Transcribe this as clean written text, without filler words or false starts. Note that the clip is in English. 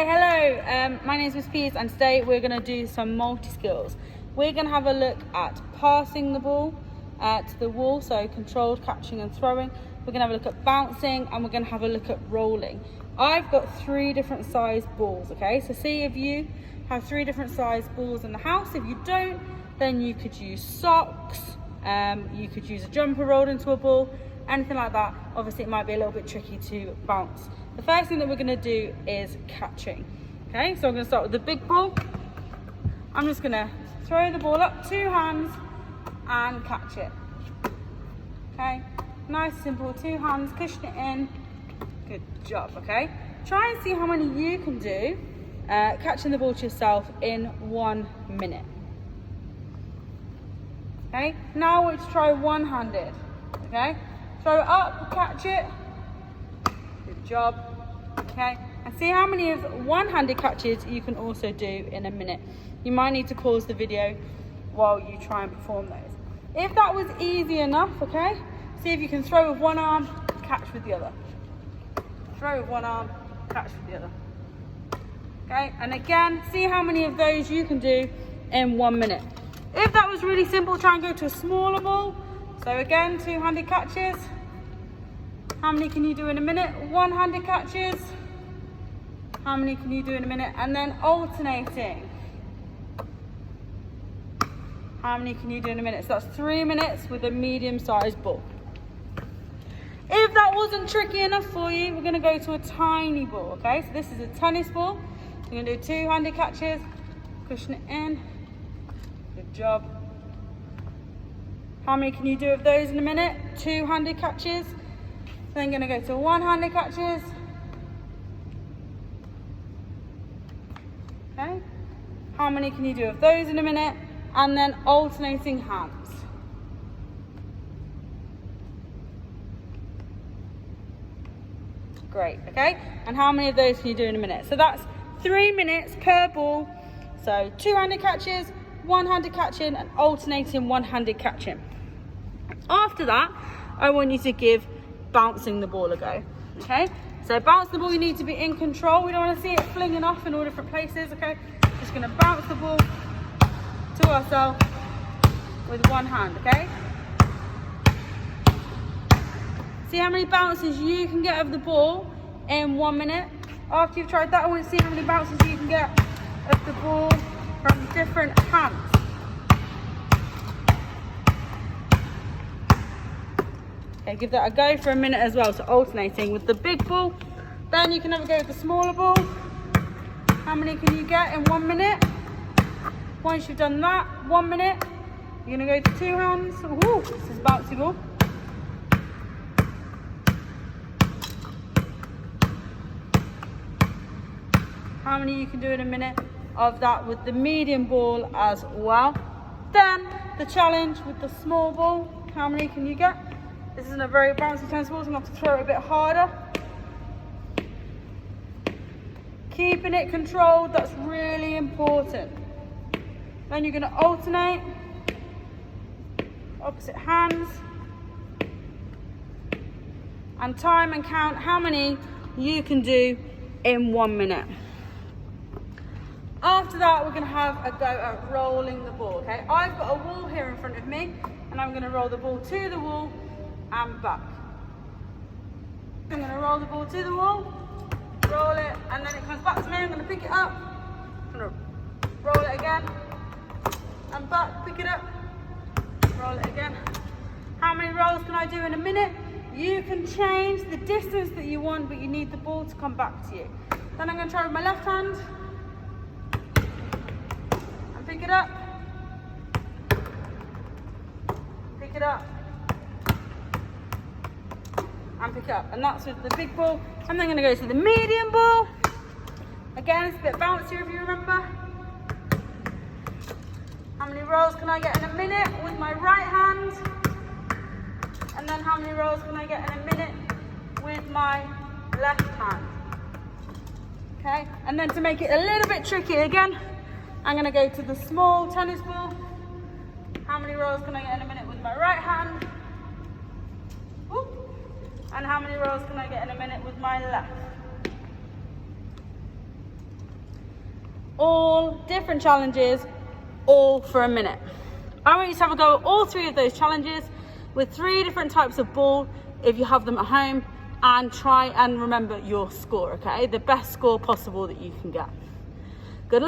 Hello, my name is Miss Pease and today we're going to do some multi-skills. We're going to have a look at passing the ball to the wall, so controlled catching and throwing. We're going to have a look at bouncing and we're going to have a look at rolling. I've got 3 different size balls, okay? So see if you have 3 different size balls in the house. If you don't, then you could use socks, you could use a jumper rolled into a ball, anything like that. Obviously it might be a little bit tricky to bounce. The first thing that we're going to do is catching. Okay, so I'm going to start with the big ball. I'm just going to throw the ball up, 2 hands, and catch it. Okay, nice, simple, 2 hands, cushion it in. Good job, okay? Try and see how many you can do catching the ball to yourself in 1 minute. Okay, now we're to try one-handed. Okay, throw it up, catch it. Good job. Okay, and see how many of one-handed catches you can also do in a minute. You might need to pause the video while you try and perform those. If that was easy enough, okay, see if you can throw with one arm, catch with the other. Throw with one arm, catch with the other. Okay, and again, see how many of those you can do in 1 minute. If that was really simple, try and go to a smaller ball. So again, 2-handed catches. How many can you do in a minute? 1-handed catches. How many can you do in a minute? And then alternating. How many can you do in a minute? So that's 3 minutes with a medium-sized ball. If that wasn't tricky enough for you, we're going to go to a tiny ball, okay? So this is a tennis ball. You're going to do 2-handed catches, cushion it in. Good job. How many can you do of those in a minute? 2-handed catches. Then going to go to 1-handed catches. Okay. How many can you do of those in a minute? And then alternating hands. Great, okay? And how many of those can you do in a minute? So that's 3 minutes per ball. So 2-handed catches, 1-handed catching, and alternating 1-handed catching. After that, I want you to give bouncing the ball a go, okay? So bounce the ball, you need to be in control. We don't want to see it flinging off in all different places, okay? Just going to bounce the ball to ourselves with 1 hand, okay? See how many bounces you can get of the ball in 1 minute. After you've tried that, I want to see how many bounces you can get of the ball from different hands. Okay, give that a go for a minute as well. So alternating with the big ball. Then you can have a go with the smaller ball. How many can you get in 1 minute? Once you've done that, 1 minute, you're going to go to 2 hands. Ooh, this is bouncy ball. How many you can do in a minute of that with the medium ball as well. Then the challenge with the small ball. How many can you get? This isn't a very bouncy tennis ball, so I'm going to have to throw it a bit harder. Keeping it controlled, that's really important. Then you're going to alternate, opposite hands, and time and count how many you can do in 1 minute. After that, we're going to have a go at rolling the ball, okay? I've got a wall here in front of me, and I'm going to roll the ball to the wall and back. I'm going to roll the ball to the wall, roll it, and then it comes back to me. I'm going to pick it up, I'm going to roll it again, and back, pick it up, roll it again. How many rolls can I do in a minute? You can change the distance that you want, but you need the ball to come back to you. Then I'm going to try with my left hand, and pick it up, pick it up, and pick up. And that's with the big ball. I'm then going to go to the medium ball. Again, it's a bit bouncier if you remember. How many rolls can I get in a minute with my right hand? And then how many rolls can I get in a minute with my left hand? Okay, and then to make it a little bit tricky again, I'm going to go to the small tennis ball. How many rolls can I get in a minute with my right hand? Whoop. And how many rolls can I get in a minute with my left? all different challenges, all for a minute. I want you to have a go at all 3 of those challenges with 3 different types of ball if you have them at home, and try and remember your score, okay? The best score possible that you can get.